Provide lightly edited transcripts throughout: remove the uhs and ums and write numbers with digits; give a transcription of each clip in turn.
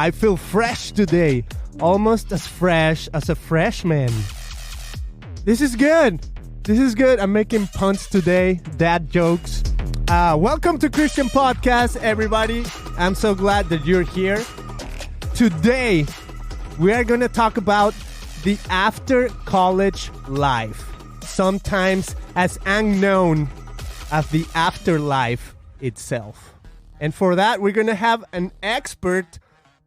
I feel fresh today, almost as fresh as a freshman. This is good. I'm making puns today, dad jokes. Welcome to Christian Podcast, everybody. I'm so glad that you're here. Today, we are going to talk about the after college life, sometimes as unknown as the afterlife itself. And for that, we're going to have an expert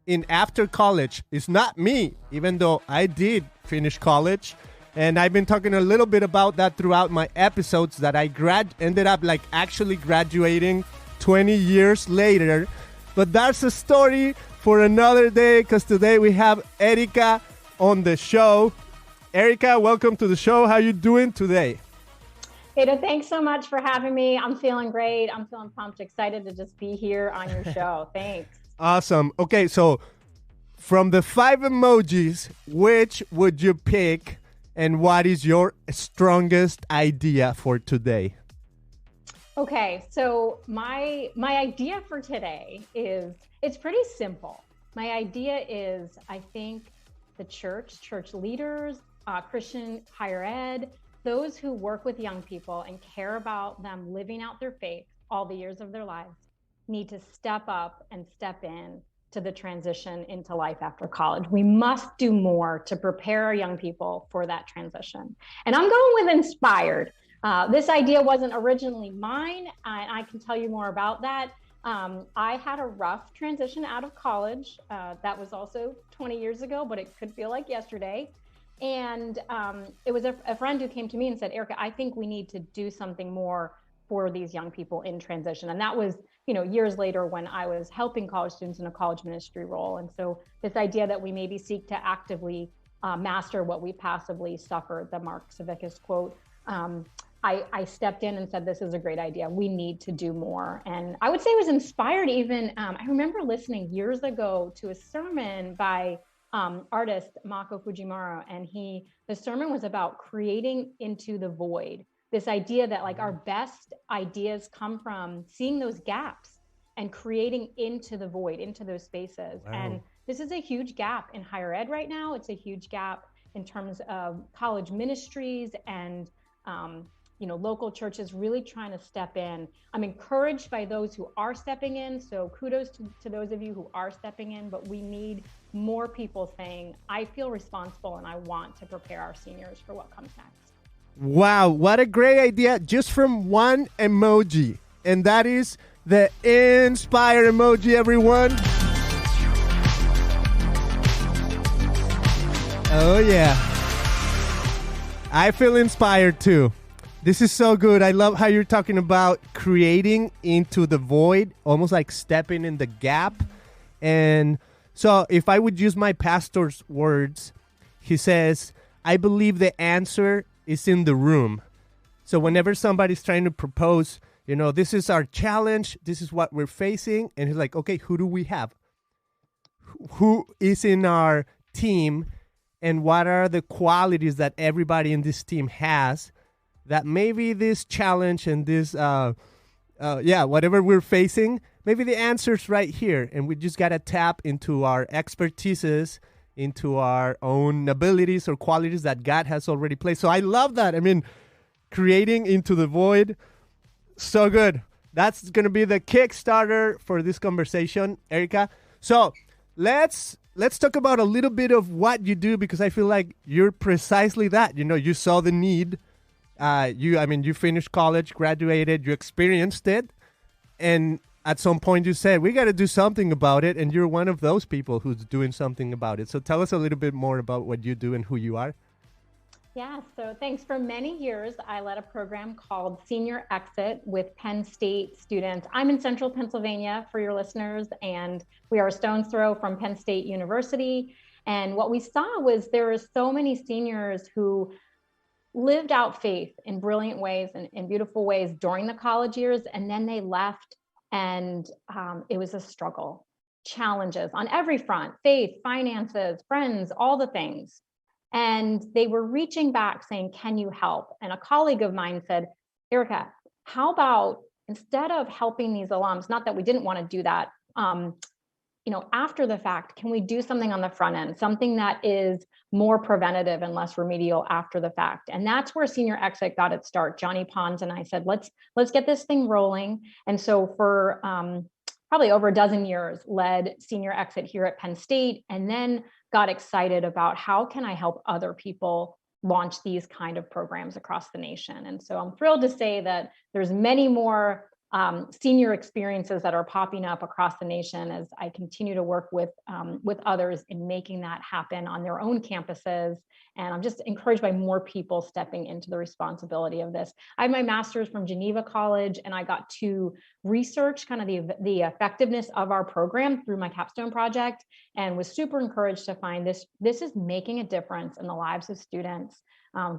in after college. It's not me, even though I did finish college. And I've been talking a little bit about that throughout my episodes, that I ended up actually graduating 20 years later. But that's a story for another day, because today we have Erica on the show. Erica, welcome to the show. How you doing today? Peter, thanks so much for having me. I'm feeling great. I'm feeling pumped, excited to just be here on your show. Thanks. Awesome. Okay, so from the 5 emojis, which would you pick, and what is your strongest idea for today? Okay, so my idea for today it's pretty simple. My idea is, I think the church leaders, Christian higher ed, those who work with young people and care about them living out their faith all the years of their lives need to step up and step in to the transition into life after college. We must do more to prepare our young people for that transition. And I'm going with inspired. This idea wasn't originally mine, and I can tell you more about that. I had a rough transition out of college. That was also 20 years ago, but it could feel like yesterday. And it was a friend who came to me and said, Erica, I think we need to do something more for these young people in transition. And that was, years later when I was helping college students in a college ministry role. And so this idea that we maybe seek to actively master what we passively suffer, the Mark Savickas quote, I stepped in and said, this is a great idea. We need to do more. And I would say it was inspired even, I remember listening years ago to a sermon by artist Mako Fujimura, and the sermon was about creating into the void. This idea that our best ideas come from seeing those gaps and creating into the void, into those spaces. Wow. And this is a huge gap in higher ed right now. It's a huge gap in terms of college ministries and local churches really trying to step in. I'm encouraged by those who are stepping in. So kudos to those of you who are stepping in, but we need more people saying, I feel responsible and I want to prepare our seniors for what comes next. Wow, what a great idea, just from one emoji. And that is the inspire emoji, everyone. Oh yeah. I feel inspired too. This is so good. I love how you're talking about creating into the void, almost like stepping in the gap. And so if I would use my pastor's words, he says, I believe the answer is in the room. So whenever somebody's trying to propose, this is our challenge, this is what we're facing, and he's like, okay, who do we have? Who is in our team, and what are the qualities that everybody in this team has that maybe this challenge and this, whatever we're facing, maybe the answer's right here, and we just got to tap into our expertises, into our own abilities or qualities that God has already placed. So I love that. I mean, creating into the void, so good. That's going to be the Kickstarter for this conversation, Erica. So let's talk about a little bit of what you do, because I feel like you're precisely that. You saw the need. You finished college, graduated, you experienced it, and at some point you said, we got to do something about it, and you're one of those people who's doing something about it. So tell us a little bit more about what you do and who you are. Yeah, so thanks. For many years, I led a program called Senior Exit with Penn State students. I'm in central Pennsylvania for your listeners, and we are a stone's throw from Penn State University. And what we saw was there were so many seniors who lived out faith in brilliant ways and in beautiful ways during the college years, and then they left. And it was a struggle, challenges on every front, faith, finances, friends, all the things. And they were reaching back saying, can you help? And a colleague of mine said, Erica, how about instead of helping these alums, not that we didn't want to do that, after the fact, can we do something on the front end, something that is more preventative and less remedial after the fact? And that's where Senior Exit got its start. Johnny Pons and I said, let's get this thing rolling. And so for probably over a dozen years, led Senior Exit here at Penn State, and then got excited about how can I help other people launch these kind of programs across the nation. And so I'm thrilled to say that there's many more senior experiences that are popping up across the nation as I continue to work with others in making that happen on their own campuses. And I'm just encouraged by more people stepping into the responsibility of this. I have my master's from Geneva College, and I got to research kind of the effectiveness of our program through my capstone project, and was super encouraged to find this is making a difference in the lives of students.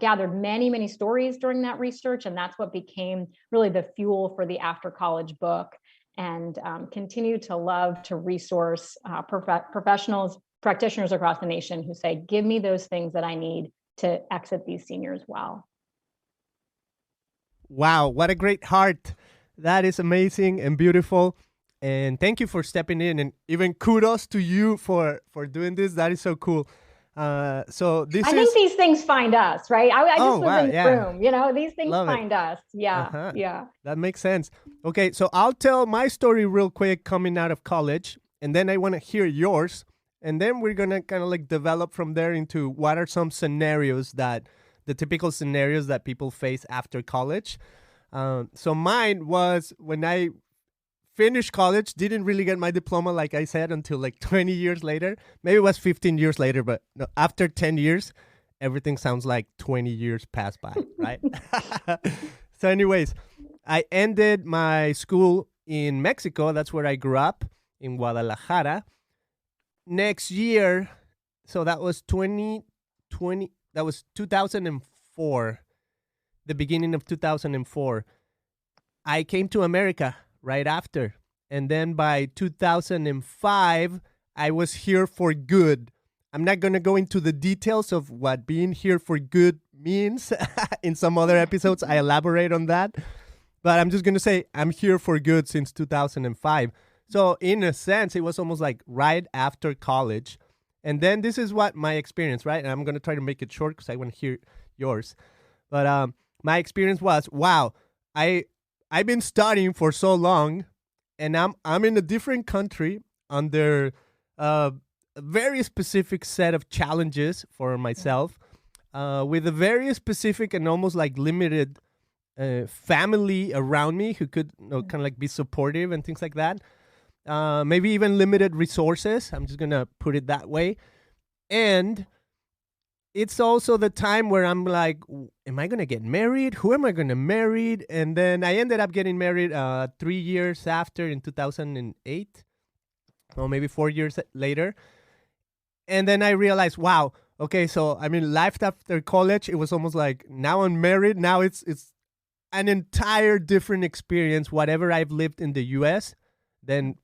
Gathered many, many stories during that research, and that's what became really the fuel for the After College book, and continue to love to resource practitioners across the nation who say, give me those things that I need to exit these seniors well. Wow, what a great heart. That is amazing and beautiful. And thank you for stepping in, and even kudos to you for doing this. That is so cool. I think these things find us, right? I just was in the room, these things Love find it. us. Yeah. Yeah. That makes sense. Okay, so I'll tell my story real quick coming out of college, and then I want to hear yours. And then we're going to kind of like develop from there into what are some scenarios the typical scenarios that people face after college. So mine was when I finished college, didn't really get my diploma, like I said, until like 20 years later. Maybe it was 15 years later, but no, after 10 years, everything sounds like 20 years passed by, right? So anyways, I ended my school in Mexico. That's where I grew up, in Guadalajara. Next year, so that was 2004, the beginning of 2004. I came to America right after. And then by 2005, I was here for good. I'm not going to go into the details of what being here for good means. In some other episodes, I elaborate on that. But I'm just going to say I'm here for good since 2005. So in a sense, it was almost like right after college. And then this is what my experience, right? And I'm going to try to make it short because I want to hear yours. But my experience was, wow, I've been studying for so long, and I'm in a different country under a very specific set of challenges for myself, with a very specific and almost like limited family around me who could kind of like be supportive and things like that. Maybe even limited resources. I'm just going to put it that way. And it's also the time where I'm like, am I going to get married? Who am I going to marry? And then I ended up getting married 3 years after, in 2008, or maybe 4 years later. And then I realized, wow, okay, so I mean, life after college, it was almost like, now I'm married. Now it's an entire different experience, whatever I've lived in the U.S., than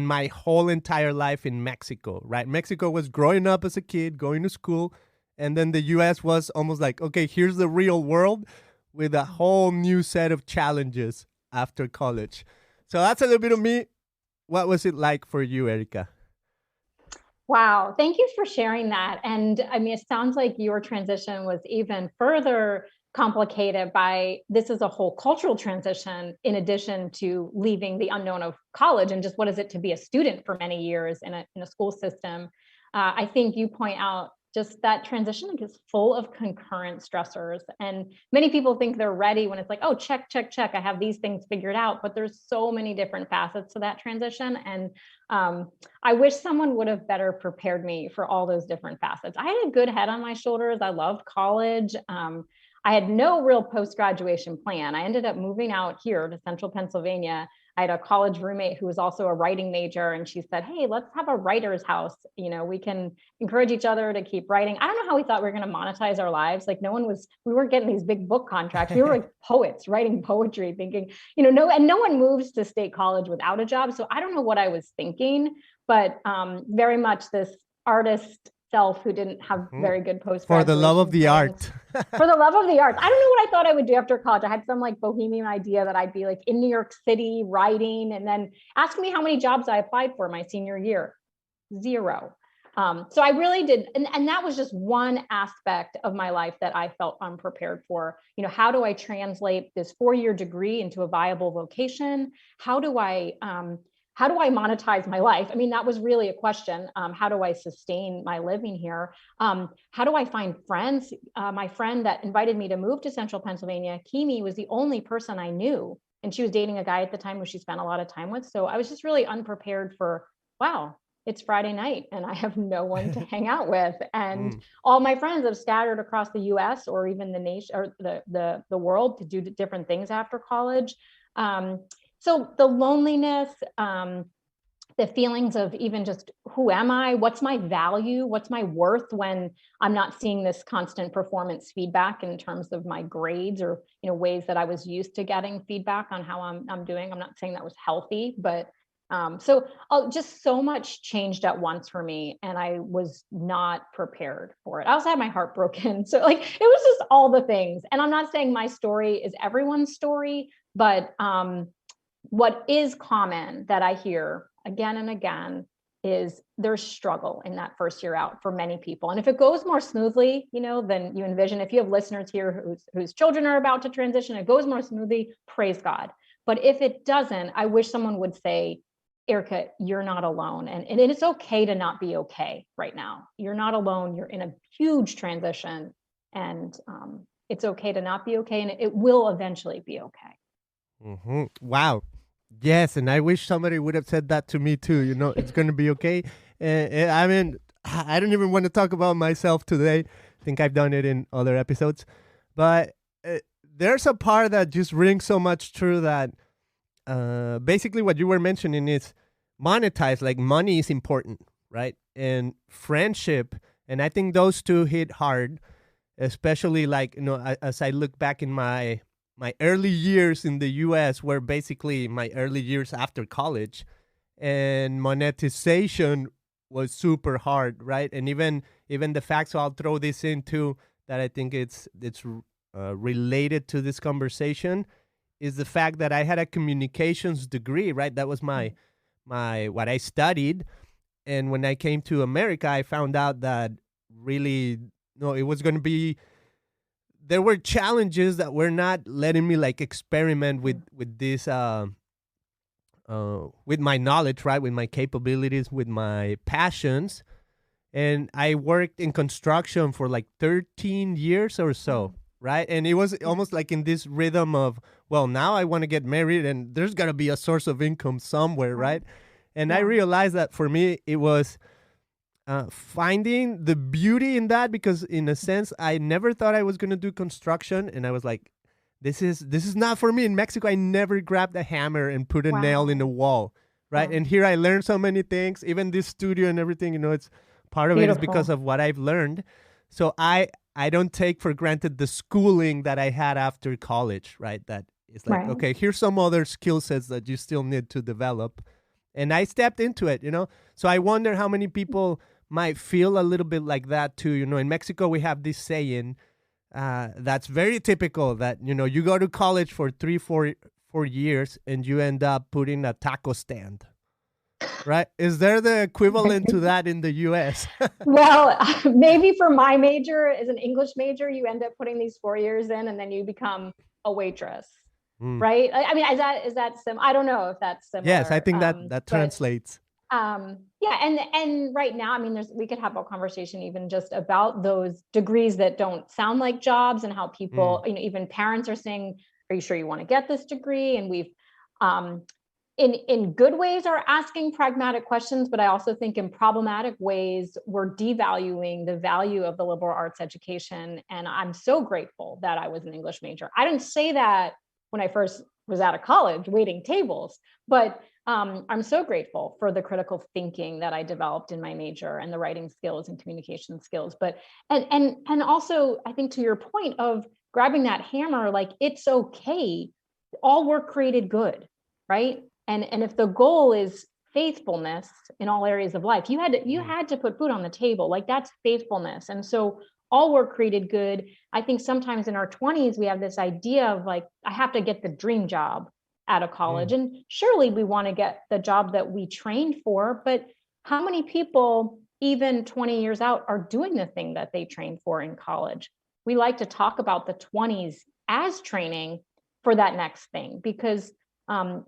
my whole entire life in Mexico, right? Mexico was growing up as a kid, going to school. And then the U.S. was almost like, okay, here's the real world with a whole new set of challenges after college. So that's a little bit of me. What was it like for you, Erica? Wow. Thank you for sharing that. And I mean, it sounds like your transition was even further complicated by, this is a whole cultural transition in addition to leaving the unknown of college and just what is it to be a student for many years in a school system. I think you point out just that transition is full of concurrent stressors. And many people think they're ready when it's like, oh, check, check, check. I have these things figured out, but there's so many different facets to that transition. And I wish someone would have better prepared me for all those different facets. I had a good head on my shoulders. I loved college. I had no real post-graduation plan. I ended up moving out here to central Pennsylvania. I had a college roommate who was also a writing major, and she said, hey, let's have a writer's house. You know, we can encourage each other to keep writing. I don't know how we thought we were going to monetize our lives. Like we weren't getting these big book contracts. We were like poets writing poetry, thinking, no one moves to state college without a job. So I don't know what I was thinking, but very much this artist self who didn't have very good post for the love of the art. For the love of the arts. I don't know what I thought I would do after college. I had some like bohemian idea that I'd be like in New York City writing, and then ask me how many jobs I applied for my senior year. zero. So I really did. And that was just one aspect of my life that I felt unprepared for. How do I translate this 4-year degree into a viable vocation? How do I monetize my life? I mean, that was really a question. How do I sustain my living here? How do I find friends? My friend that invited me to move to Central Pennsylvania, Kimi, was the only person I knew. And she was dating a guy at the time who she spent a lot of time with. So I was just really unprepared for, wow, it's Friday night and I have no one to hang out with. And all my friends have scattered across the US or even the nation or the world to do different things after college. So the loneliness, the feelings of even just, who am I? What's my value? What's my worth when I'm not seeing this constant performance feedback in terms of my grades or, ways that I was used to getting feedback on how I'm doing. I'm not saying that was healthy, but so just so much changed at once for me, and I was not prepared for it. I also had my heart broken. So it was just all the things. And I'm not saying my story is everyone's story, but what is common that I hear again and again is there's struggle in that first year out for many people. And if it goes more smoothly, than you envision, if you have listeners here whose children are about to transition, it goes more smoothly, praise God. But if it doesn't, I wish someone would say, Erica, you're not alone. And it's okay to not be okay right now. You're not alone. You're in a huge transition, and it's okay to not be okay. And it will eventually be okay. Wow. Yes. And I wish somebody would have said that to me too. It's going to be okay. I mean, I don't even want to talk about myself today. I think I've done it in other episodes, but there's a part that just rings so much true that basically what you were mentioning is monetize, like money is important, right? And friendship. And I think those two hit hard, especially as I look back in my early years in the US, were basically my early years after college, and monetization was super hard, right? And even the fact, so I'll throw this into that, I think it's related to this conversation, is the fact that I had a communications degree, right? That was my what I studied. And when I came to America, I found out that really, it was going to be, there were challenges that were not letting me experiment with this, with my knowledge, right? With my capabilities, with my passions. And I worked in construction for 13 years or so. Right. And it was almost like in this rhythm of, well, now I want to get married and there's got to be a source of income somewhere. Right. And I realized that for me, it was finding the beauty in that, because in a sense, I never thought I was going to do construction. And I was like, this is not for me. In Mexico, I never grabbed a hammer and put a nail in a wall. Right. And here I learned so many things, even this studio and everything, it's part of it is because of what I've learned. So I don't take for granted the schooling that I had after college, right? That it's okay, here's some other skill sets that you still need to develop. And I stepped into it, So I wonder how many people might feel a little bit like that too. In Mexico, we have this saying that's very typical that, you go to college for 4 years and you end up putting a taco stand. Right? Is there the equivalent to that in the US? Well, maybe for my major, as an English major, you end up putting these 4 years in and then you become a waitress. Right? I mean, is that I don't know if that's similar. Yes, I think that translates. Yeah. And right now, I mean, we could have a conversation even just about those degrees that don't sound like jobs, and how people, even parents are saying, are you sure you want to get this degree? And we've, in good ways are asking pragmatic questions, but I also think in problematic ways, we're devaluing the value of the liberal arts education. And I'm so grateful that I was an English major. I didn't say that when I first was out of college waiting tables, but I'm so grateful for the critical thinking that I developed in my major, and the writing skills and communication skills. But, and also I think to your point of grabbing that hammer, it's okay. All work created good, right? And if the goal is faithfulness in all areas of life, you had to put food on the table. That's faithfulness. And so all work created good. I think sometimes in our 20s, we have this idea of I have to get the dream job out of college. And surely we want to get the job that we trained for, but how many people, even 20 years out, are doing the thing that they trained for in college? We like to talk about the 20s as training for that next thing, because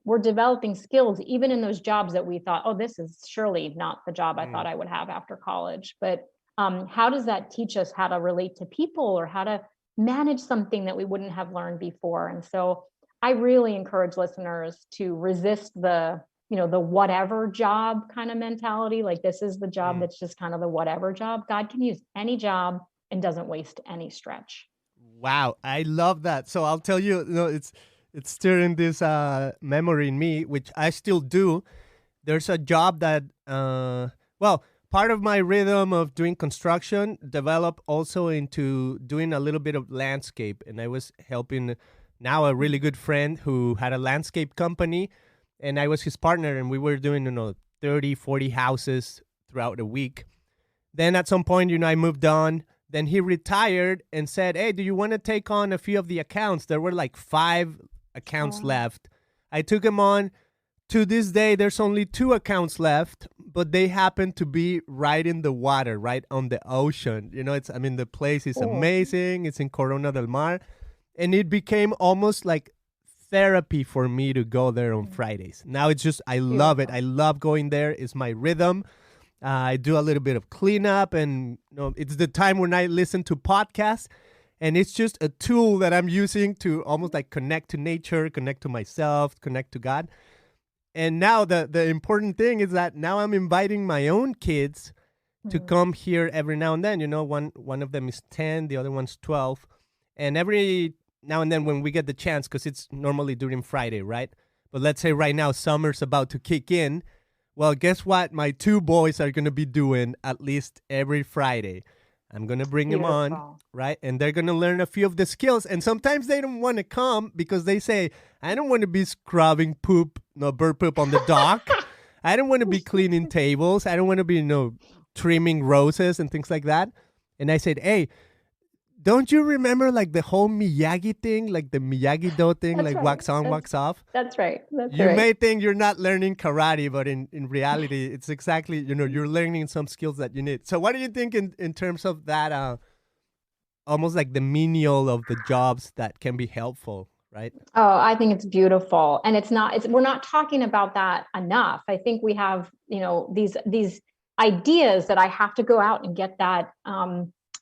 we're developing skills even in those jobs that we thought, oh, this is surely not the job I thought I would have after college. But how does that teach us how to relate to people or how to manage something that we wouldn't have learned before? And so I really encourage listeners to resist the whatever job kind of mentality. Like, this is the job that's just kind of the whatever job. God can use any job and doesn't waste any stretch. Wow, I love that. So I'll tell you, it's stirring this memory in me, which I still do. There's a job that, part of my rhythm of doing construction developed also into doing a little bit of landscape. And I was helping now a really good friend who had a landscape company, and I was his partner, and we were doing, 30, 40 houses throughout the week. Then at some point, I moved on. Then he retired and said, hey, do you want to take on a few of the accounts? There were like 5 accounts left. I took him on. To this day, there's only 2 accounts left, but they happen to be right in the water, right on the ocean. The place is amazing. It's in Corona del Mar. And it became almost like therapy for me to go there on Fridays. Now it's just, I love it. I love going there. It's my rhythm. I do a little bit of cleanup, and it's the time when I listen to podcasts, and it's just a tool that I'm using to almost like connect to nature, connect to myself, connect to God. And now the important thing is that now I'm inviting my own kids to come here every now and then. One of them is 10, the other one's 12. And every now and then when we get the chance, because it's normally during Friday, right? But let's say right now summer's about to kick in. Well, guess what? My 2 boys are going to be doing at least every Friday. I'm going to bring them on, right? And they're going to learn a few of the skills. And sometimes they don't want to come because they say, I don't want to be scrubbing bird poop on the dock. I don't want to be cleaning tables. I don't want to be, trimming roses and things like that. And I said, hey, don't you remember like the whole Miyagi thing, like the Miyagi-Do thing, like wax on, wax off? That's right. You may think you're not learning karate, but in reality, it's exactly, you're learning some skills that you need. So what do you think in terms of that, almost like the menial of the jobs that can be helpful, right? Oh, I think it's beautiful. And we're not talking about that enough. I think we have, these ideas that I have to go out and get that,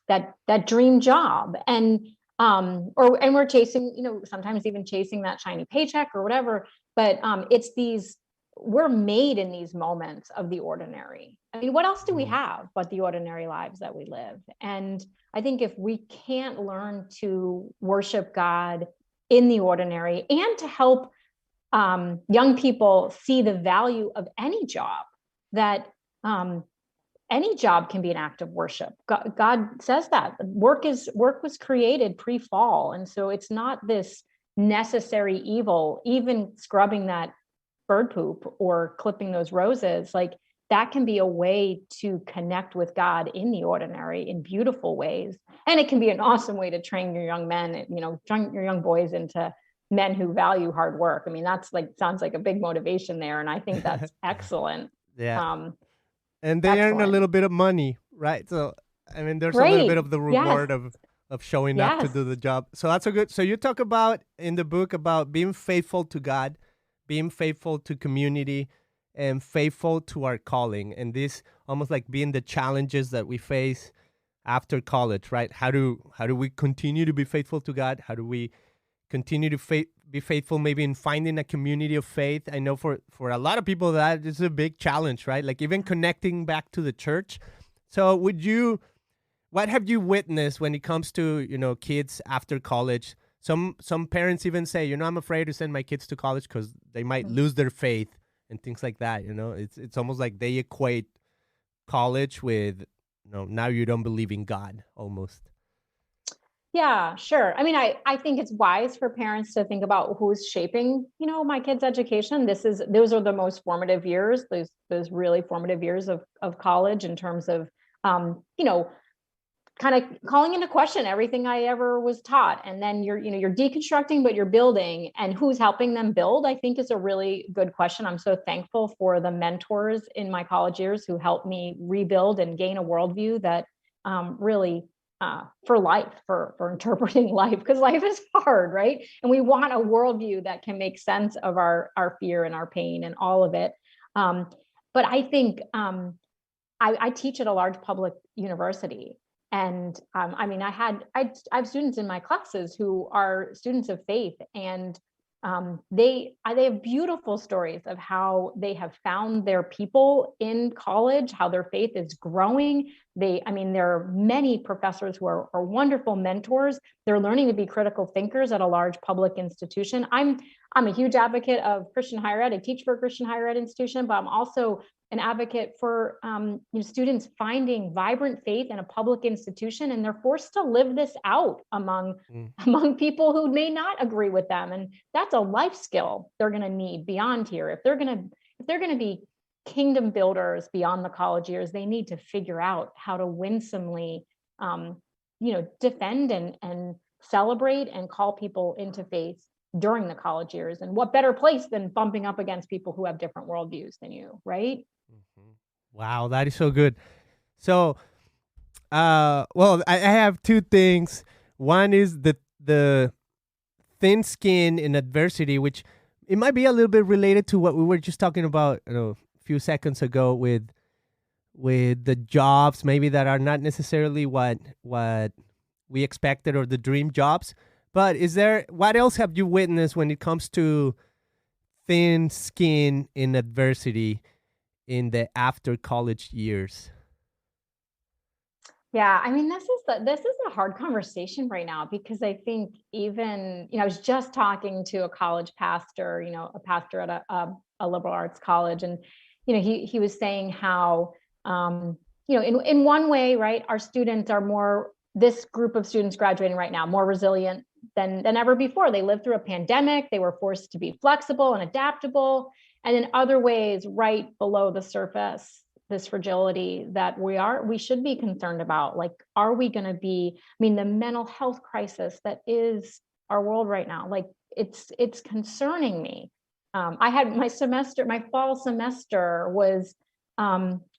that dream job, and we're chasing, sometimes even chasing that shiny paycheck or whatever. But we're made in these moments of the ordinary. I mean, what else do we have but the ordinary lives that we live? And I think if we can't learn to worship God in the ordinary and to help young people see the value of any job, that any job can be an act of worship. God says that work was created pre-fall. And so it's not this necessary evil. Even scrubbing that bird poop or clipping those roses, like that can be a way to connect with God in the ordinary in beautiful ways. And it can be an awesome way to train your young men, train your young boys into men who value hard work. I mean, sounds like a big motivation there. And I think that's excellent. Yeah. And they earn a little bit of money, right? So, there's a little bit of the reward of showing up to do the job. So that's so you talk about in the book about being faithful to God, being faithful to community, and faithful to our calling. And this almost like being the challenges that we face after college, right? How do we continue to be faithful to God? How do we continue to be faithful maybe in finding a community of faith? I know for a lot of people that is a big challenge, right? Like even connecting back to the church. So what have you witnessed when it comes to, kids after college? Some parents even say, I'm afraid to send my kids to college because they might lose their faith and things like that. It's almost like they equate college with, now you don't believe in God almost. Yeah, sure. I mean, I think it's wise for parents to think about who's shaping, my kid's education. Those are the most formative years, those really formative years of college in terms of, kind of calling into question everything I ever was taught. And then you're deconstructing, but you're building, and who's helping them build, I think, is a really good question. I'm so thankful for the mentors in my college years who helped me rebuild and gain a worldview that really for life, for interpreting life, because life is hard, right? And we want a worldview that can make sense of our fear and our pain and all of it. But I think I teach at a large public university. And I have students in my classes who are students of faith, and they have beautiful stories of how they have found their people in college, how their faith is growing. There are many professors who are wonderful mentors. They're learning to be critical thinkers at a large public institution. I'm a huge advocate of Christian higher ed. I teach for a Christian higher ed institution, but I'm also an advocate for students finding vibrant faith in a public institution, and they're forced to live this out among people who may not agree with them. And that's a life skill they're going to need beyond here. If they're going to be kingdom builders beyond the college years, they need to figure out how to winsomely, defend and celebrate and call people into faith during the college years. And what better place than bumping up against people who have different worldviews than you, right? Wow, that is so good. So, I have two things. One is the thin skin in adversity, which it might be a little bit related to what we were just talking about a few seconds ago with the jobs maybe that are not necessarily what we expected or the dream jobs. But what else have you witnessed when it comes to thin skin in adversity in the after college years? Yeah, this is a hard conversation right now, because I think even, I was just talking to a college pastor, a pastor at a liberal arts college, and he was saying how in one way, right, our students are this group of students graduating right now more resilient than ever before. They lived through a pandemic. They were forced to be flexible and adaptable. And in other ways, right below the surface, this fragility that we should be concerned about. Like, are we going to be, the mental health crisis that is our world right now, like it's concerning me. I had my fall semester was,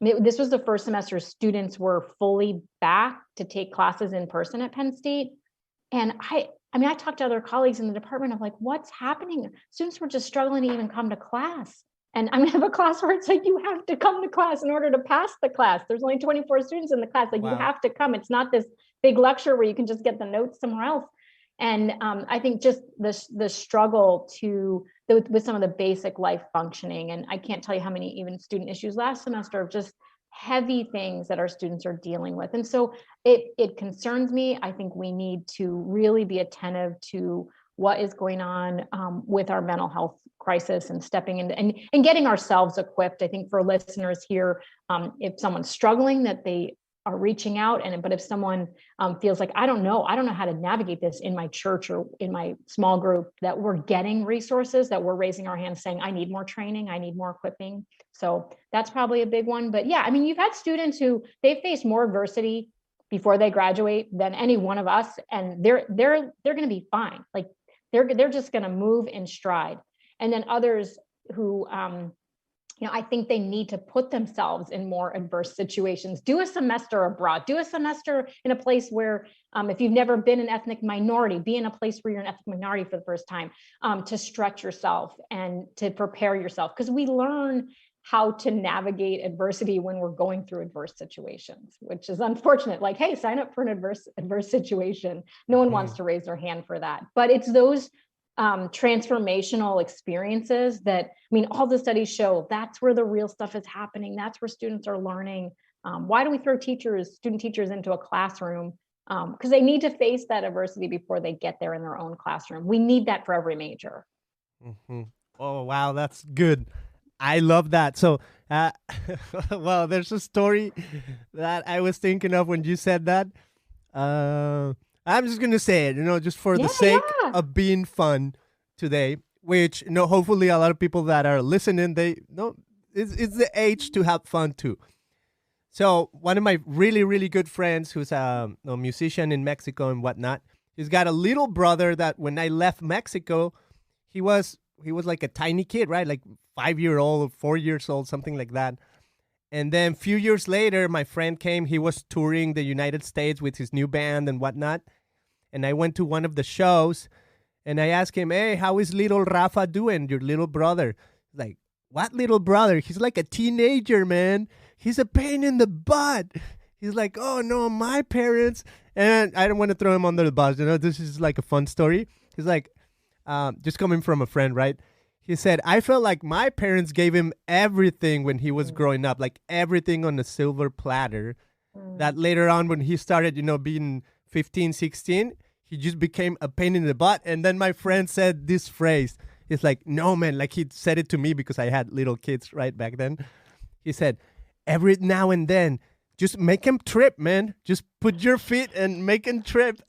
this was the first semester students were fully back to take classes in person at Penn State. And I talked to other colleagues in the department of like, what's happening? Students were just struggling to even come to class. And I'm gonna have a class where it's like, you have to come to class in order to pass the class. There's only 24 students in the class. Like, wow. You have to come. It's not this big lecture where you can just get the notes somewhere else. And I think just the struggle with some of the basic life functioning. And I can't tell you how many even student issues last semester of just heavy things that our students are dealing with. And so it concerns me. I think we need to really be attentive to what is going on with our mental health crisis and stepping into and getting ourselves equipped. I think for listeners here, if someone's struggling, that they are reaching out. But if someone feels like, I don't know how to navigate this in my church or in my small group, that we're getting resources, that we're raising our hands saying, I need more training, I need more equipping. So that's probably a big one. But yeah, you've had students who they face more adversity before they graduate than any one of us, and they're going to be fine. Like they're just going to move in stride. And then others who I think they need to put themselves in more adverse situations. Do a semester abroad, do a semester in a place where, if you've never been an ethnic minority, be in a place where you're an ethnic minority for the first time, to stretch yourself and to prepare yourself. Because we learn how to navigate adversity when we're going through adverse situations, which is unfortunate. Like, hey, sign up for an adverse situation. No one wants to raise their hand for that. But it's those transformational experiences that, all the studies show that's where the real stuff is happening. That's where students are learning. Why do we throw student teachers into a classroom? Because they need to face that adversity before they get there in their own classroom. We need that for every major. Mm-hmm. Oh, wow. That's good. I love that. So, well, there's a story that I was thinking of when you said that. I'm just going to say it, just for the sake of being fun today, which, hopefully a lot of people that are listening, it's the age to have fun too. So one of my really, really good friends who's a musician in Mexico and whatnot, he's got a little brother that when I left Mexico, he was like a tiny kid, right? Like 5 year old, 4 years old, something like that. And then a few years later, my friend came. He was touring the United States with his new band and whatnot. And I went to one of the shows and I asked him, hey, how is little Rafa doing, your little brother? He's like, what little brother? He's like a teenager, man. He's a pain in the butt. He's like, oh, no, my parents. And I don't want to throw him under the bus. You know, this is like a fun story. He's like, just coming from a friend, right? He said, I felt like my parents gave him everything when he was growing up, like everything on a silver platter. That later on when he started, being 15, 16, he just became a pain in the butt. And then my friend said this phrase. It's like, no, man, like he said it to me because I had little kids right back then. He said, every now and then, just make him trip, man. Just put your feet and make him trip.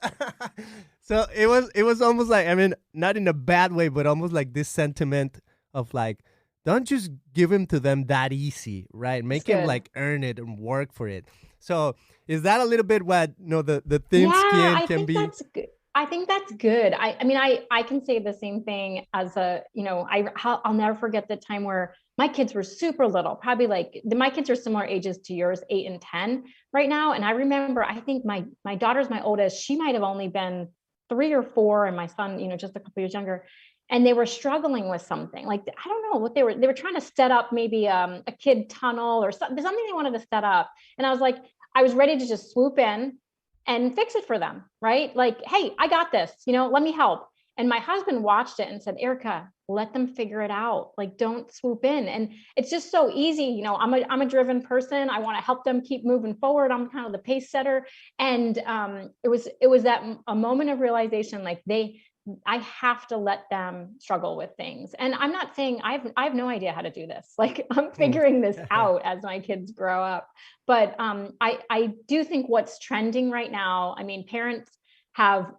So it was almost like, I mean, not in a bad way, but almost like this sentiment of like, don't just give him to them that easy, right? Make him like earn it and work for it. So is that a little bit what the thin skin can be? That's good. I think that's good. I mean, I can say the same thing as I'll never forget the time where my kids were super little, probably like my kids are similar ages to yours, 8 and 10 right now. And I remember, I think my daughter's my oldest. She might've only been 3 or 4, and my son, just a couple years younger. And they were struggling with something. Like, I don't know what they were trying to set up, maybe a kid tunnel or something they wanted to set up. And I was like, I was ready to just swoop in and fix it for them, right? Like, hey, I got this, let me help. And my husband watched it and said, Erica, let them figure it out. Like, don't swoop in. And it's just so easy. I'm a driven person. I want to help them keep moving forward. I'm kind of the pace setter. And it was that a moment of realization, like I have to let them struggle with things. And I'm not saying I have no idea how to do this. Like, I'm figuring this out as my kids grow up. But I do think what's trending right now, I mean, parents have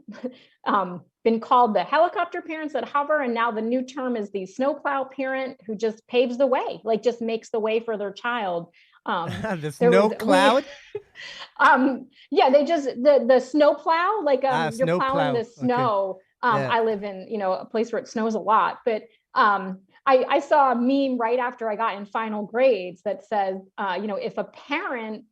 been called the helicopter parents that hover. And now the new term is the snowplow parent who just paves the way, like just makes the way for their child. The snow cloud? Yeah, they just, the snow plow, like you're plowing the snow. Okay. I live in, a place where it snows a lot, but I saw a meme right after I got in final grades that says, if a parent,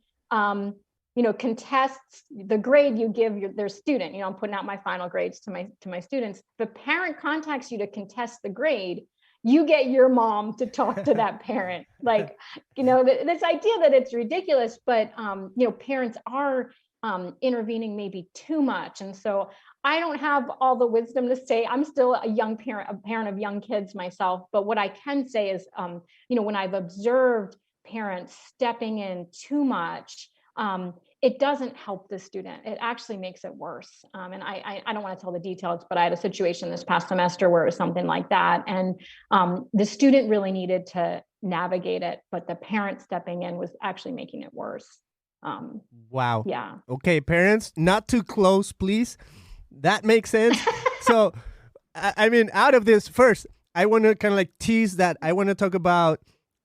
contests the grade you give their student, I'm putting out my final grades to my students. If a parent contacts you to contest the grade, you get your mom to talk to that parent. Like, this idea that it's ridiculous, but, parents are intervening maybe too much. And so I don't have all the wisdom to say. I'm still a young parent, a parent of young kids myself. But what I can say is, when I've observed parents stepping in too much, it doesn't help the student. It actually makes it worse. And I don't want to tell the details, but I had a situation this past semester where it was something like that. And the student really needed to navigate it, but the parent stepping in was actually making it worse. Wow. Yeah. Okay, parents, not too close, please. That makes sense. So, I mean, out of this, first, I want to kind of like tease that. I want to talk about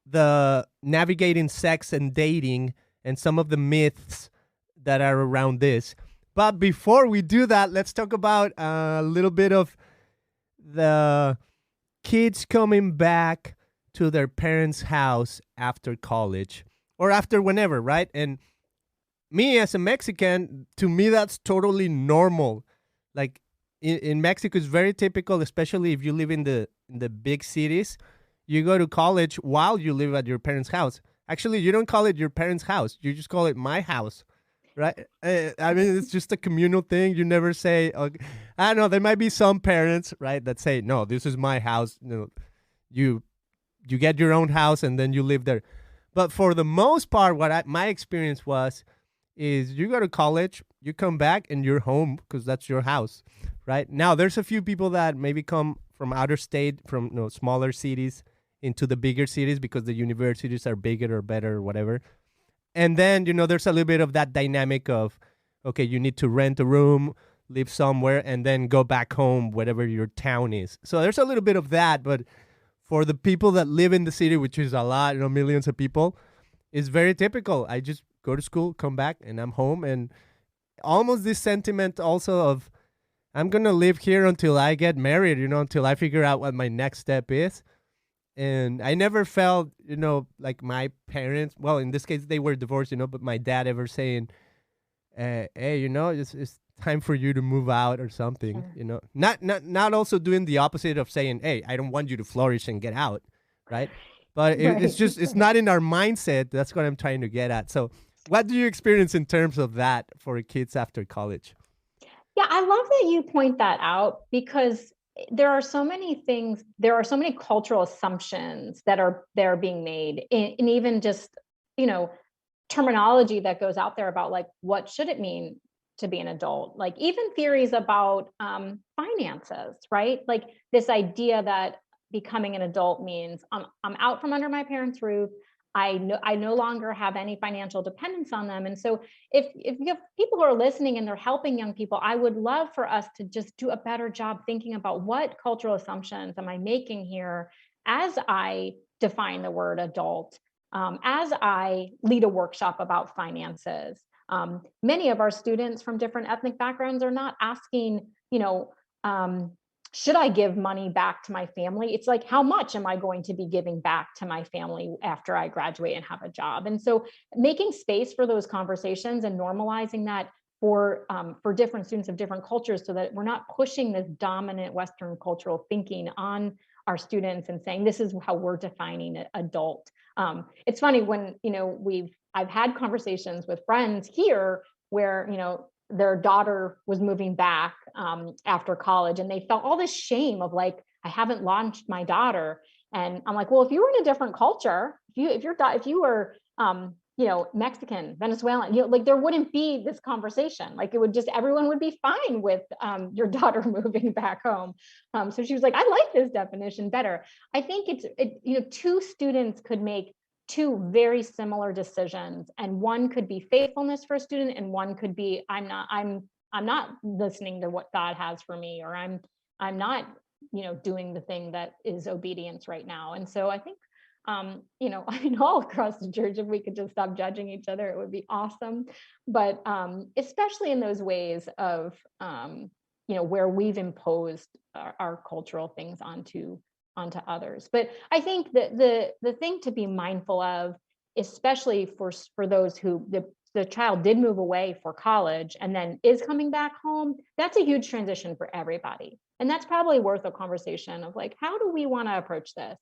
the navigating sex and dating and some of the myths that are around this. But before we do that, let's talk about a little bit of the kids coming back to their parents' house after college or after whenever, right? And me as a Mexican, to me, that's totally normal. Like in Mexico, it's very typical, especially if you live in the big cities. You go to college while you live at your parents' house. Actually, you don't call it your parents' house. You just call it my house, right? I mean, it's just a communal thing. You never say, okay. I don't know. There might be some parents, right, that say, no, this is my house. You get your own house and then you live there. But for the most part, my experience is you go to college, you come back, and you're home because that's your house, right? Now, there's a few people that maybe come from outer state, from smaller cities into the bigger cities because the universities are bigger or better or whatever. And then, there's a little bit of that dynamic of, okay, you need to rent a room, live somewhere, and then go back home, whatever your town is. So there's a little bit of that, but for the people that live in the city, which is a lot, millions of people, it's very typical. go to school, come back, and I'm home. And almost this sentiment also of I'm going to live here until I get married, until I figure out what my next step is. And I never felt, like my parents, well, in this case, they were divorced, but my dad ever saying, hey, it's time for you to move out or something, Sure. Not also doing the opposite of saying, hey, I don't want you to flourish and get out, right? But it's Right. just, it's not in our mindset. That's what I'm trying to get at. So what do you experience in terms of that for kids after college? Yeah, I love that you point that out because there are so many things, there are so many cultural assumptions that are being made, and even just, terminology that goes out there about like what should it mean to be an adult, like even theories about finances, right? Like this idea that becoming an adult means I'm out from under my parents' roof. I no longer have any financial dependence on them. And so if you have people who are listening and they're helping young people, I would love for us to just do a better job thinking about what cultural assumptions am I making here as I define the word adult, as I lead a workshop about finances. Many of our students from different ethnic backgrounds are not asking, should I give money back to my family? It's like, how much am I going to be giving back to my family after I graduate and have a job? And so making space for those conversations and normalizing that for different students of different cultures, so that we're not pushing this dominant Western cultural thinking on our students and saying, this is how we're defining adult. It's funny when, I've had conversations with friends here where, their daughter was moving back after college, and they felt all this shame of like, I haven't launched my daughter. And I'm like, well, if you were in a different culture, if you were Mexican, Venezuelan, like there wouldn't be this conversation. Like it would just, everyone would be fine with your daughter moving back home. So she was like, I like this definition better. I think two students could make two very similar decisions, and one could be faithfulness for a student, and one could be I'm not listening to what God has for me, or I'm not doing the thing that is obedience right now. And so I think I mean, all across the church, if we could just stop judging each other, it would be awesome. But especially in those ways of where we've imposed our cultural things onto others. But I think that the thing to be mindful of, especially for those who the child did move away for college and then is coming back home, that's a huge transition for everybody. And that's probably worth a conversation of like, how do we want to approach this?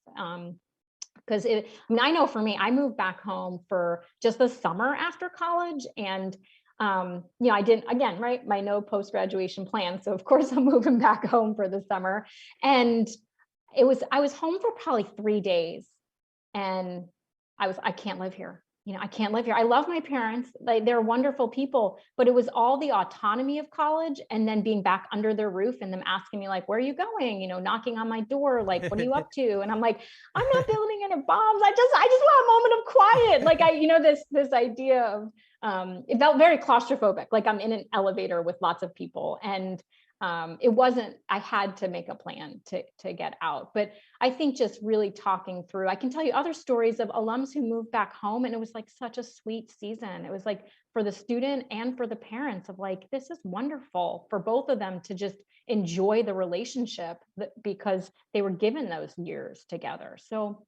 Because I know for me, I moved back home for just the summer after college, and I didn't, again, right, my no post-graduation plan. So of course I'm moving back home for the summer. And I was home for probably 3 days, and I can't live here. I can't live here. I love my parents. They're wonderful people, but it was all the autonomy of college and then being back under their roof and them asking me like, where are you going? Knocking on my door, like, what are you up to? And I'm like, I'm not building any bombs. I just want a moment of quiet. Like this idea of, it felt very claustrophobic. Like I'm in an elevator with lots of people, and it wasn't, I had to make a plan to get out. But I think just really talking through, I can tell you other stories of alums who moved back home, and it was like such a sweet season. It was like for the student and for the parents of like, this is wonderful for both of them to just enjoy the relationship because they were given those years together. So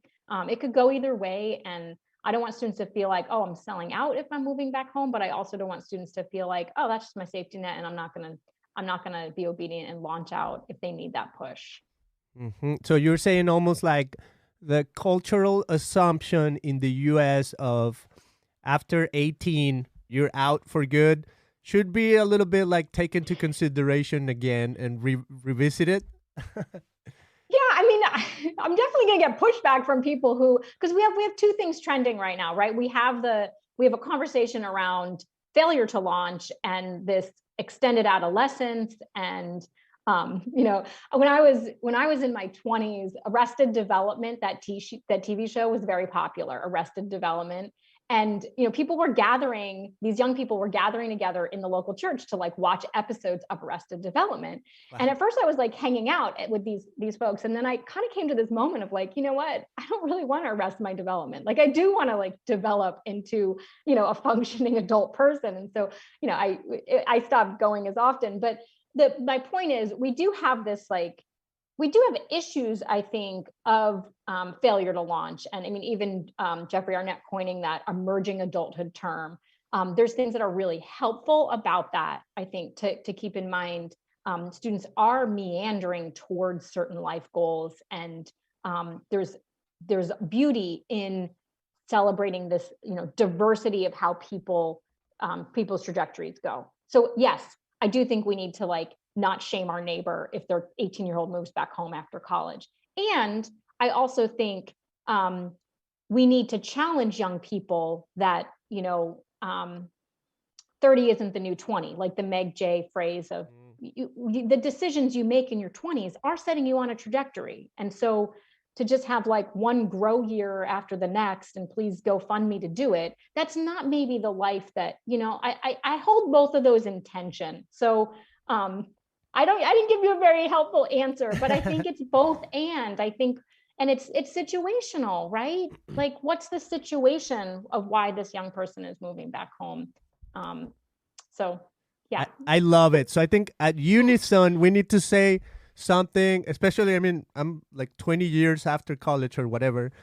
it could go either way. And I don't want students to feel like, oh, I'm selling out if I'm moving back home, but I also don't want students to feel like, oh, that's just my safety net, and I'm not going to be obedient and launch out if they need that push. Mm-hmm. So you're saying almost like the cultural assumption in the US of after 18, you're out for good should be a little bit like taken into consideration again and revisit it. Yeah, I mean, I'm definitely going to get pushback from people because we have two things trending right now, right? We have a conversation around failure to launch and this extended adolescence. And when I was in my 20s, Arrested Development, that TV show was very popular, Arrested Development. And, people were gathering, these young people were gathering together in the local church to like watch episodes of Arrested Development. Wow. And at first I was like hanging out with these folks. And then I kind of came to this moment of like, you know what, I don't really want to arrest my development. Like I do want to like develop into, a functioning adult person. And so, I stopped going as often, but my point is we do have issues, I think, of failure to launch. And I mean, even Jeffrey Arnett coining that emerging adulthood term. There's things that are really helpful about that, I think, to keep in mind. Students are meandering towards certain life goals. And there's beauty in celebrating this, diversity of how people's trajectories go. So yes, I do think we need to like not shame our neighbor if their 18-year-old moves back home after college. And I also think we need to challenge young people that, 30 isn't the new 20, like the Meg J phrase of the decisions you make in your 20s are setting you on a trajectory. And so to just have like one grow year after the next and please go fund me to do it, that's not maybe the life that, I hold both of those in tension. So I didn't give you a very helpful answer, but I think it's both and it's situational, right? Like what's the situation of why this young person is moving back home? So yeah. I love it. So I think at unison, we need to say something, especially, I mean, I'm like 20 years after college or whatever.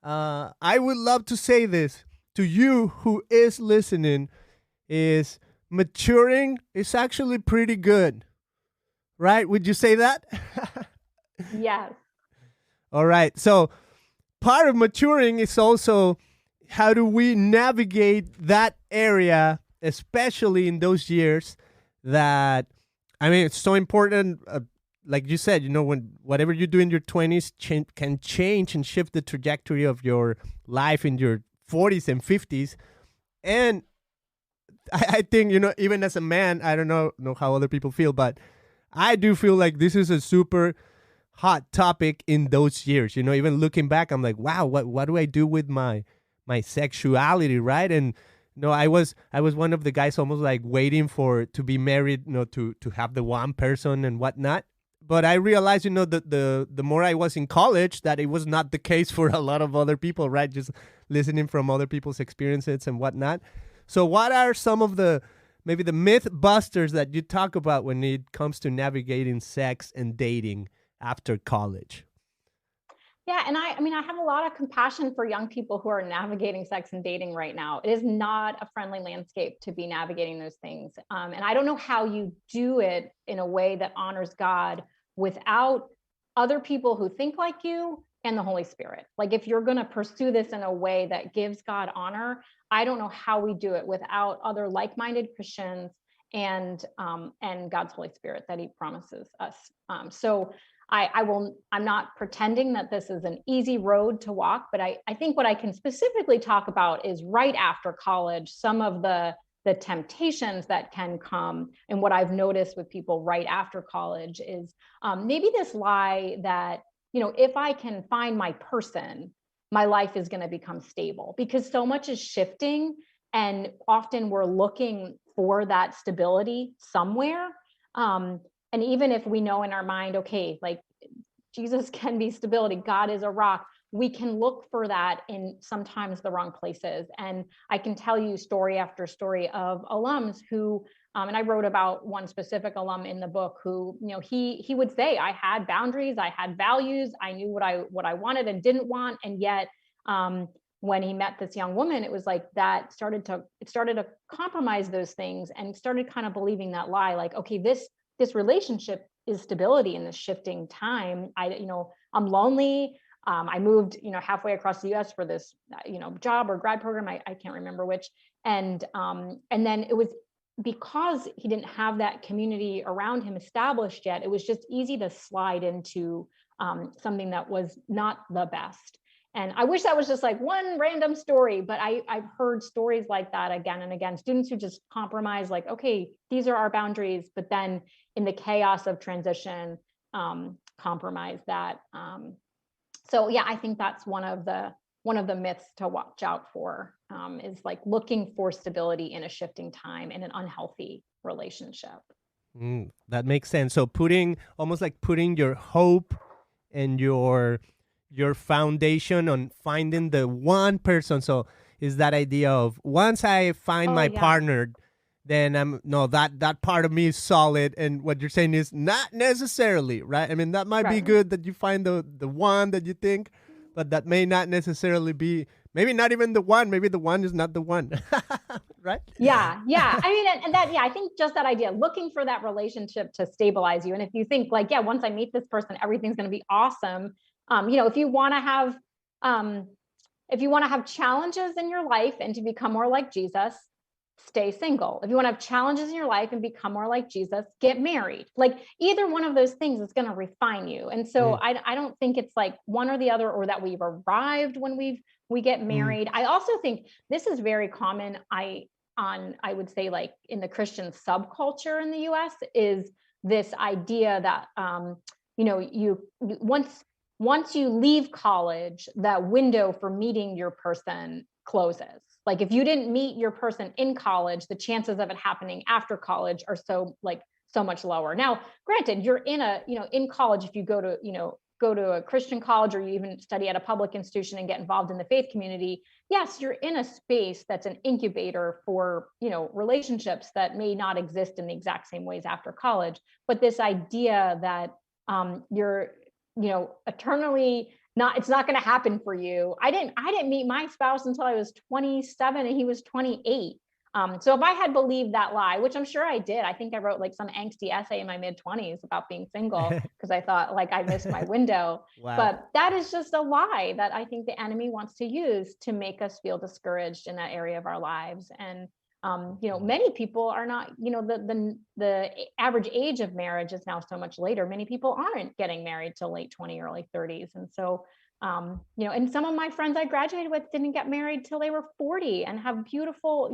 I would love to say this to you who is listening is maturing is actually pretty good. Right? Would you say that? Yes. All right. So part of maturing is also how do we navigate that area, especially in those years that, I mean, it's so important. Like you said, when whatever you do in your 20s can change and shift the trajectory of your life in your 40s and 50s. And I think, even as a man, I don't know how other people feel, but I do feel like this is a super hot topic in those years. Even looking back, I'm like, wow, what do I do with my sexuality, right? And I was one of the guys almost like waiting to be married, to have the one person and whatnot. But I realized, the more I was in college, that it was not the case for a lot of other people, right? Just listening from other people's experiences and whatnot. So what are some of maybe the myth busters that you talk about when it comes to navigating sex and dating after college? Yeah. And I have a lot of compassion for young people who are navigating sex and dating right now. It is not a friendly landscape to be navigating those things. And I don't know how you do it in a way that honors God without other people who think like you and the Holy Spirit. Like if you're going to pursue this in a way that gives God honor, I don't know how we do it without other like-minded Christians and God's Holy Spirit that He promises us. So I'm not pretending that this is an easy road to walk, but I think what I can specifically talk about is right after college, some of the temptations that can come. And what I've noticed with people right after college is maybe this lie that, if I can find my person, my life is going to become stable, because so much is shifting. And often we're looking for that stability somewhere. And even if we know in our mind, okay, like Jesus can be stability, God is a rock, we can look for that in sometimes the wrong places. And I can tell you story after story of alums who, and I wrote about one specific alum in the book who, he would say, I had boundaries, I had values, I knew what I wanted and didn't want. And yet, when he met this young woman, it was like that started to compromise those things and started kind of believing that lie, like, okay, this relationship is stability in this shifting time. I'm lonely. I moved, halfway across the US for this, job or grad program. I can't remember which. And then it was because he didn't have that community around him established yet. It was just easy to slide into something that was not the best. And I wish that was just like one random story, but I've heard stories like that again and again. Students who just compromise, like, okay, these are our boundaries, but then in the chaos of transition, compromise that. So yeah, I think that's one of the one of the myths to watch out for, is like looking for stability in a shifting time in an unhealthy relationship. That makes sense. So almost like putting your hope and your foundation on finding the one person. So is that idea of once I find my partner, then that part of me is solid. And what you're saying is not necessarily, right? I mean, that might be good that you find the one that you think, but that may not necessarily be, maybe not even the one. Maybe the one is not the one, right? Yeah. I mean, and that, I think just that idea, looking for that relationship to stabilize you. And if you think like, once I meet this person, everything's going to be awesome. If you want to have challenges in your life and to become more like Jesus, stay single. If you want to have challenges in your life and become more like Jesus, get married. Like either one of those things is going to refine you. And so I don't think it's like one or the other, or that we've arrived when we get married. I also think this is very common. I would say like in the Christian subculture in the US is this idea that, once you leave college, that window for meeting your person closes. Like if you didn't meet your person in college, the chances of it happening after college are so much lower. Now, granted, you're in college, if you go to a Christian college, or you even study at a public institution and get involved in the faith community, yes, you're in a space that's an incubator for, relationships that may not exist in the exact same ways after college. But this idea that you're, eternally it's not going to happen for you. I didn't meet my spouse until I was 27 and he was 28. So if I had believed that lie, which I'm sure I did, I think I wrote like some angsty essay in my mid-20s about being single because I thought like I missed my window. Wow. But that is just a lie that I think the enemy wants to use to make us feel discouraged in that area of our lives. And many people are not, the average age of marriage is now so much later. Many people aren't getting married till late 20s, early 30s. And so, and some of my friends I graduated with didn't get married till they were 40 and have beautiful,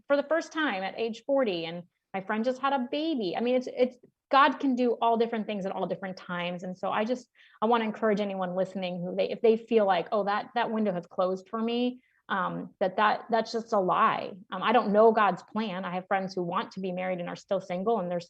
for the first time at age 40. And my friend just had a baby. I mean, it's God can do all different things at all different times. And so I want to encourage anyone listening if they feel like, oh, that window has closed for me, that's just a lie. I don't know God's plan. I have friends who want to be married and are still single, and they're,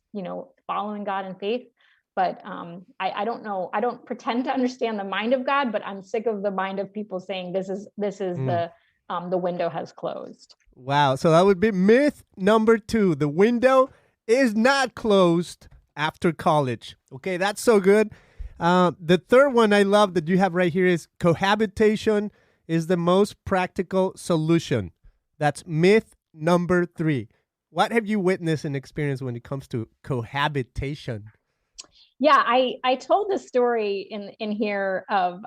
following God in faith. But I don't know. I don't pretend to understand the mind of God, but I'm sick of the mind of people saying this is the window has closed. Wow. So that would be myth number 2. The window is not closed after college. Okay, that's so good. The third one I love that you have right here is cohabitation is the most practical solution. That's myth number 3. What have you witnessed and experienced when it comes to cohabitation? Yeah, I told the story in here of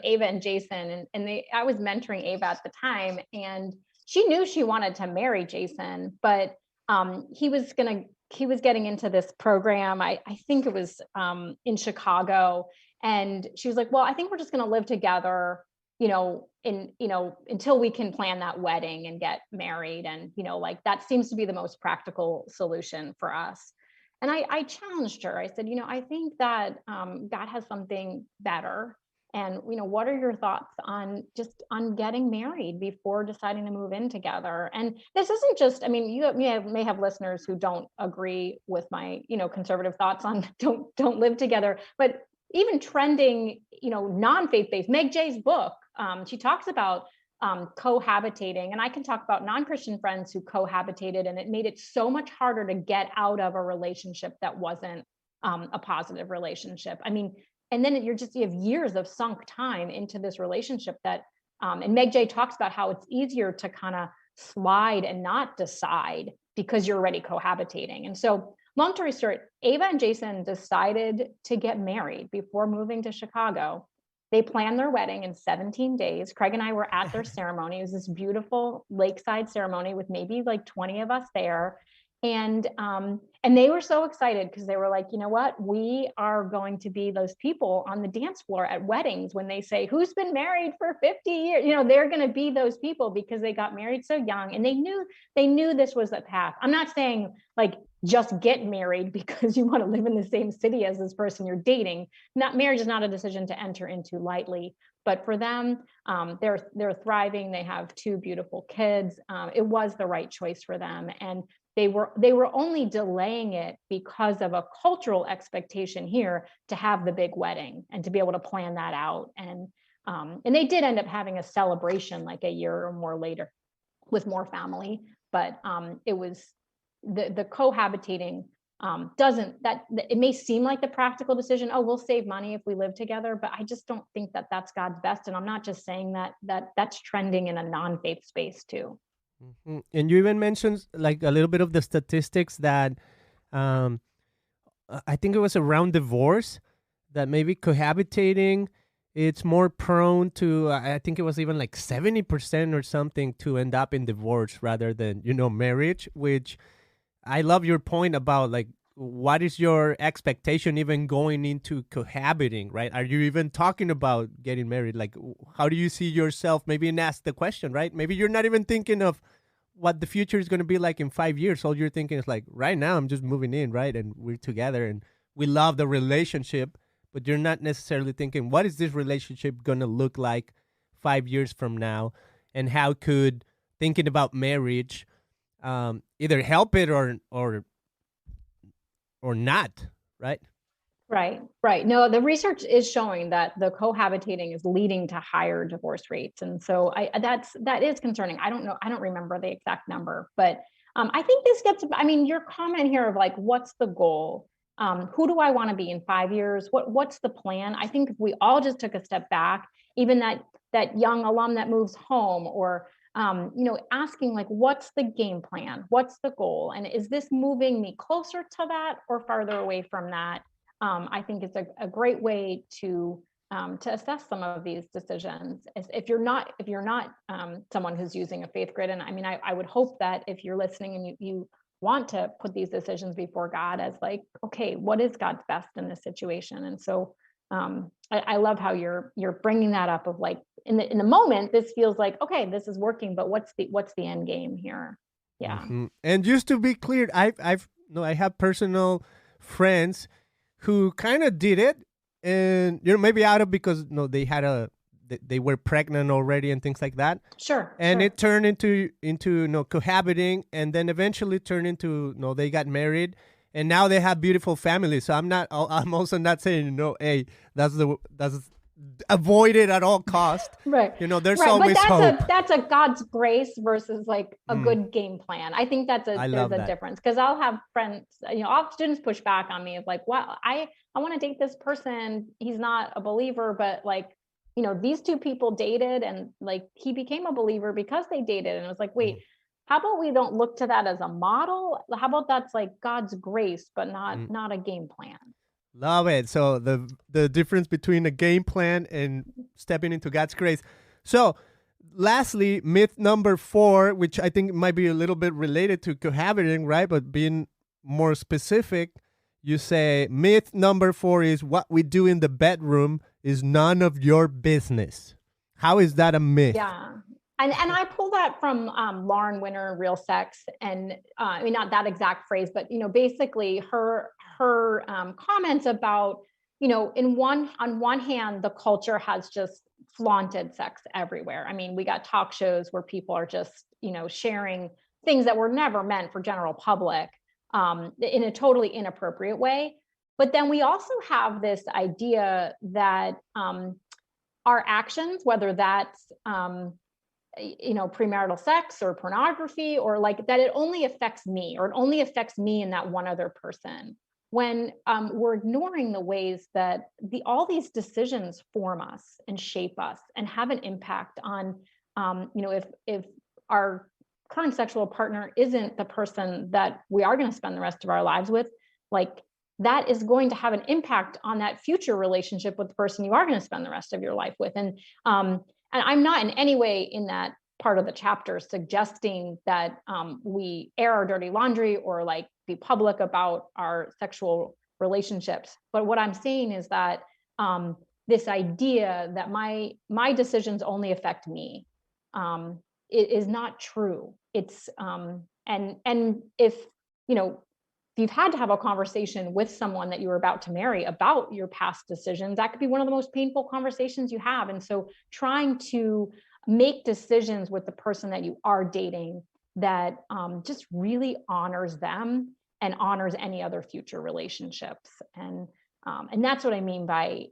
Ava and Jason, and I was mentoring Ava at the time, and she knew she wanted to marry Jason, but he was getting into this program. I think it was in Chicago, and she was like, "Well, I think we're just going to live together, until we can plan that wedding and get married, and like that seems to be the most practical solution for us." And I challenged her. I said, I think that God has something better. And, what are your thoughts on getting married before deciding to move in together? And this isn't just, you may have listeners who don't agree with my, conservative thoughts on don't live together, but even trending, non-faith-based, Meg Jay's book, she talks about cohabitating. And I can talk about non-Christian friends who cohabitated, and it made it so much harder to get out of a relationship that wasn't a positive relationship. And then you have years of sunk time into this relationship that, and Meg Jay talks about how it's easier to kind of slide and not decide because you're already cohabitating. And so long story short, Ava and Jason decided to get married before moving to Chicago. They planned their wedding in 17 days. Craig and I were at their ceremony. It was this beautiful lakeside ceremony with maybe like 20 of us there. And they were so excited because they were like, you know what, we are going to be those people on the dance floor at weddings when they say, who's been married for 50 years? They're going to be those people because they got married so young, and they knew this was the path. I'm not saying like just get married because you want to live in the same city as this person you're dating. Marriage is not a decision to enter into lightly, but for them, they're thriving. They have 2 beautiful kids. It was the right choice for them, and they were only delaying it because of a cultural expectation here to have the big wedding and to be able to plan that out. And they did end up having a celebration like a year or more later with more family, but it was the cohabitating it may seem like the practical decision, oh, we'll save money if we live together, but I just don't think that that's God's best. And I'm not just saying that's trending in a non-faith space too. Mm-hmm. And you even mentioned like a little bit of the statistics that I think it was around divorce, that maybe cohabitating, it's more prone to, I think it was even like 70% or something, to end up in divorce rather than, marriage, which I love your point about like, what is your expectation even going into cohabiting, right? Are you even talking about getting married? Like, how do you see yourself? Maybe and ask the question, right? Maybe you're not even thinking of what the future is going to be like in 5 years. All you're thinking is like, right now I'm just moving in, right? And we're together and we love the relationship, but you're not necessarily thinking, what is this relationship going to look like 5 years from now? And how could thinking about marriage either help it or not, right? Right. No, the research is showing that the cohabitating is leading to higher divorce rates, and so that is concerning. I don't know. I don't remember the exact number, but I think this gets. I mean, your comment here of like, what's the goal? Who do I want to be in 5 years? What's the plan? I think if we all just took a step back, even that young alum that moves home, or asking like, what's the game plan? What's the goal? And is this moving me closer to that or farther away from that? I think it's a great way to assess some of these decisions. If you're not someone who's using a faith grid, and I mean, I would hope that if you're listening and you want to put these decisions before God as like, okay, what is God's best in this situation? And so I love how you're bringing that up of like, in the moment, this feels like, okay, this is working, but what's the end game here? Yeah. Mm-hmm. And just to be clear, I have personal friends who kind of did it, and maybe out of because they were pregnant already and things like that. Sure. And it turned into cohabiting, and then eventually turned into they got married, and now they have beautiful families. So I'm also not saying hey, that's avoid it at all cost. Right. There's always hope. That's a God's grace versus like a good game plan. I think there's a difference, because I'll have friends, I'll have students push back on me of like, well, I want to date this person. He's not a believer, but like, these 2 people dated and like he became a believer because they dated. And it was like, wait, how about we don't look to that as a model? How about that's like God's grace, but not a game plan? Love it. So the difference between a game plan and stepping into God's grace. So lastly, myth number 4, which I think might be a little bit related to cohabiting, right? But being more specific, you say myth number 4 is what we do in the bedroom is none of your business. How is that a myth? Yeah. And I pull that from Lauren Winner, Real Sex, and I mean, not that exact phrase, but basically her comments about on one hand, the culture has just flaunted sex everywhere. I mean, we got talk shows where people are just sharing things that were never meant for general public in a totally inappropriate way. But then we also have this idea that our actions, whether that's premarital sex or pornography, or like that, it only affects me, or it only affects me and that one other person, when we're ignoring the ways that all these decisions form us and shape us and have an impact on if our current sexual partner isn't the person that we are going to spend the rest of our lives with, like that is going to have an impact on that future relationship with the person you are going to spend the rest of your life with. And I'm not in any way in that part of the chapter suggesting that we air our dirty laundry or like be public about our sexual relationships. But what I'm saying is that this idea that my decisions only affect me is not true. It's and if you've had to have a conversation with someone that you were about to marry about your past decisions, that could be one of the most painful conversations you have. And so trying to make decisions with the person that you are dating that just really honors them and honors any other future relationships. And that's what I mean by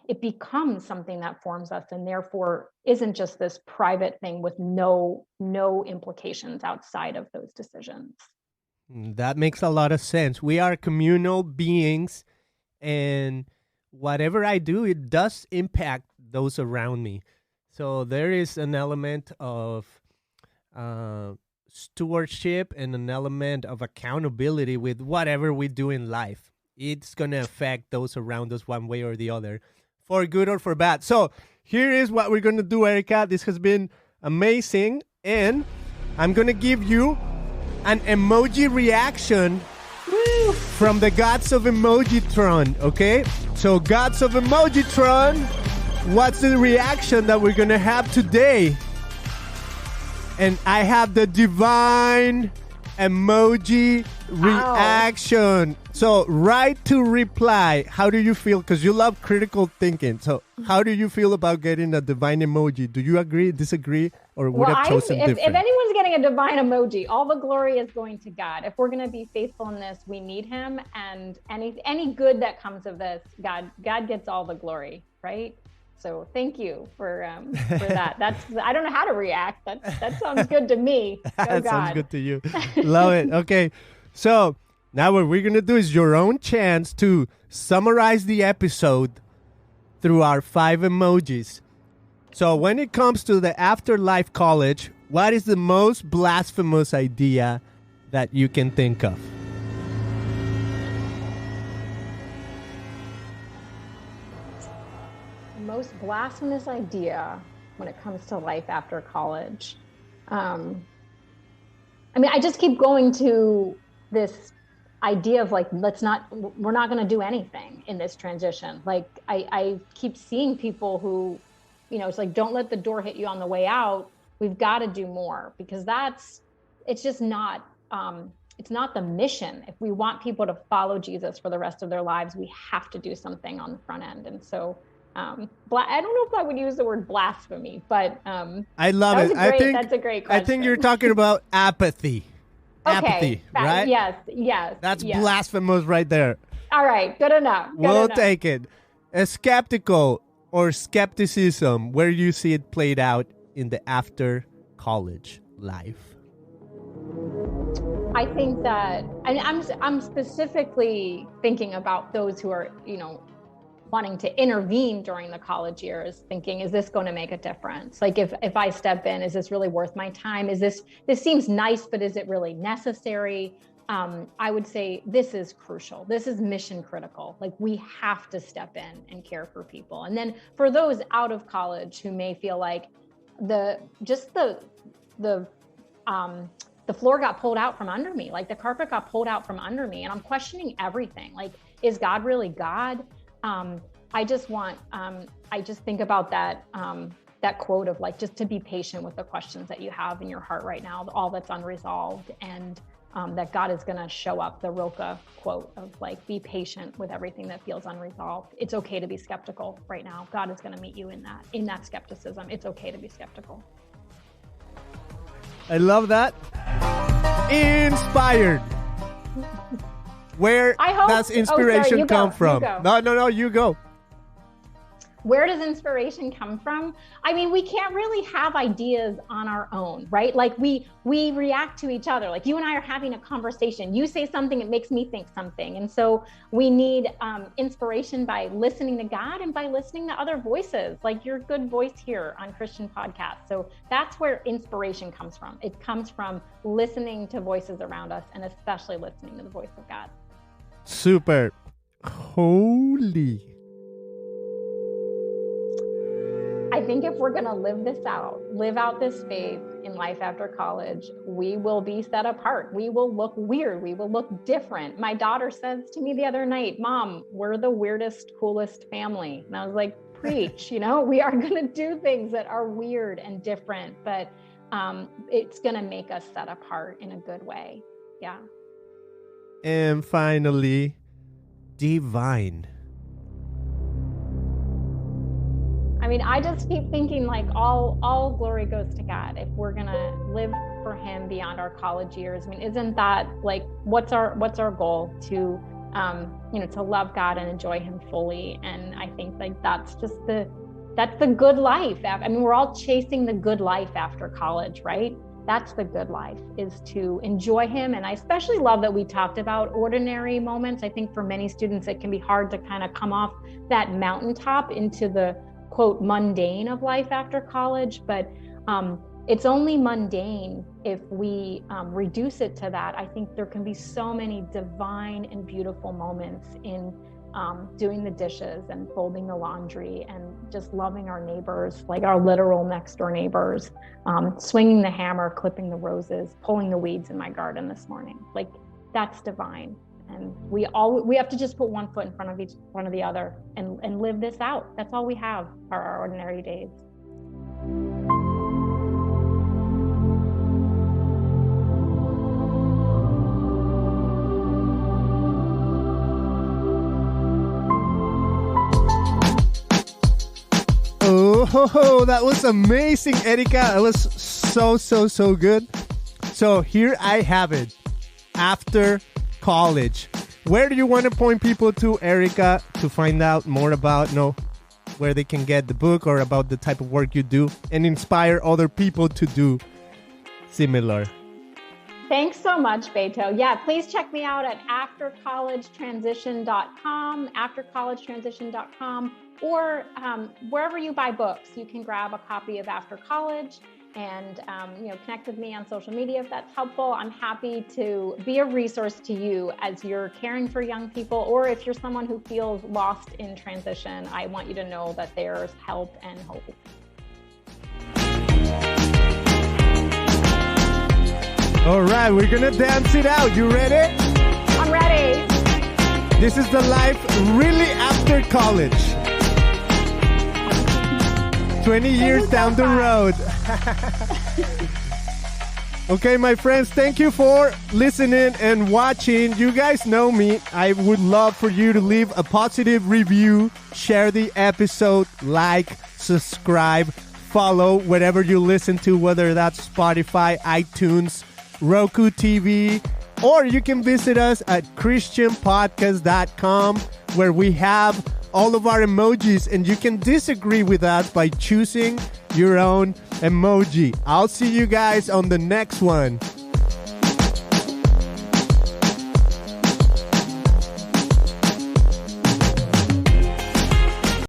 it becomes something that forms us, and therefore isn't just this private thing with no implications outside of those decisions. That makes a lot of sense. We are communal beings, and whatever I do, it does impact those around me. So there is an element of stewardship and an element of accountability with whatever we do in life. It's going to affect those around us one way or the other, for good or for bad. So here is what we're going to do, Erica. This has been amazing. And I'm going to give you an emoji reaction from the gods of Emojitron, okay? So gods of Emojitron, what's the reaction that we're going to have today? And I have the divine emoji reaction. So right to reply. How do you feel? Because you love critical thinking. So how do you feel about getting a divine emoji? Do you agree, disagree, or would have chosen different? If anyone's getting a divine emoji, all the glory is going to God. If we're going to be faithful in this, we need him. And any good that comes of this, God gets all the glory, right? So thank you for that. I don't know how to react. That sounds good to me. That sounds good to you. Love it. Okay. So now what we're going to do is your own chance to summarize the episode through our 5 emojis. So when it comes to the afterlife college, what is the most blasphemous idea that you can think of? Most blasphemous idea when it comes to life after college. I just keep going to this idea of like, we're not going to do anything in this transition. Like I keep seeing people who, it's like, don't let the door hit you on the way out. We've got to do more, because it's just not, it's not the mission. If we want people to follow Jesus for the rest of their lives, we have to do something on the front end. And so, I don't know if I would use the word blasphemy, but I love it. That's a great question. I think you're talking about apathy. Okay. Apathy, right? Yes. That's blasphemous right there. All right, good enough. We'll take it. A skeptical or skepticism, where you see it played out in the after college life. I think that I'm specifically thinking about those who are, wanting to intervene during the college years, thinking, is this going to make a difference? Like if I step in, is this really worth my time? This seems nice, but is it really necessary? I would say this is crucial. This is mission critical. Like we have to step in and care for people. And then for those out of college who may feel like the floor got pulled out from under me, like the carpet got pulled out from under me, and I'm questioning everything. Like, is God really God? I just think about that quote of like, just to be patient with the questions that you have in your heart right now, all that's unresolved, and that God is going to show up, the ROKU quote of like, be patient with everything that feels unresolved. It's okay to be skeptical right now. God is going to meet you in that skepticism. It's okay to be skeptical. I love that. Inspired. Where does inspiration come from? No, you go. Where does inspiration come from? I mean, we can't really have ideas on our own, right? Like we react to each other. Like you and I are having a conversation. You say something, it makes me think something. And so we need inspiration by listening to God and by listening to other voices, like your good voice here on Christian Podcast. So that's where inspiration comes from. It comes from listening to voices around us, and especially listening to the voice of God. Super. Holy. I think if we're going to live out this faith in life after college, we will be set apart. We will look weird. We will look different. My daughter says to me the other night, Mom, we're the weirdest, coolest family. And I was like, preach, we are going to do things that are weird and different, but it's going to make us set apart in a good way. Yeah. And finally, divine. I mean, I just keep thinking like all glory goes to God. If we're gonna live for Him beyond our college years, I mean, isn't that like what's our goal to to love God and enjoy Him fully? And I think like that's the good life. I mean, we're all chasing the good life after college, right? That's the good life, is to enjoy Him. And I especially love that we talked about ordinary moments. I think for many students, it can be hard to kind of come off that mountaintop into the quote mundane of life after college, but it's only mundane if we reduce it to that. I think there can be so many divine and beautiful moments in doing the dishes and folding the laundry and just loving our neighbors, like our literal next door neighbors, swinging the hammer, clipping the roses, pulling the weeds in my garden this morning. Like that's divine. And we have to just put one foot in front of the other and live this out. That's all we have for our ordinary days. Oh, that was amazing, Erica. It was so good. So here I have it. After college, where do you want to point people to, Erica, to find out more about where they can get the book or about the type of work you do and inspire other people to do similar? Thanks so much, Beto. Yeah, please check me out at aftercollegetransition.com, or wherever you buy books. You can grab a copy of After College and connect with me on social media if that's helpful. I'm happy to be a resource to you as you're caring for young people, or if you're someone who feels lost in transition. I want you to know that there's help and hope. All right, we're gonna dance it out. You ready? I'm ready. This is the life really after college. 20 years down the road. Okay, my friends, thank you for listening and watching. You guys know me. I would love for you to leave a positive review, share the episode, like, subscribe, follow wherever you listen to, whether that's Spotify, iTunes, Roku TV, or you can visit us at christianpodcast.com, where we have all of our emojis, and you can disagree with us by choosing your own emoji. I'll see you guys on the next one.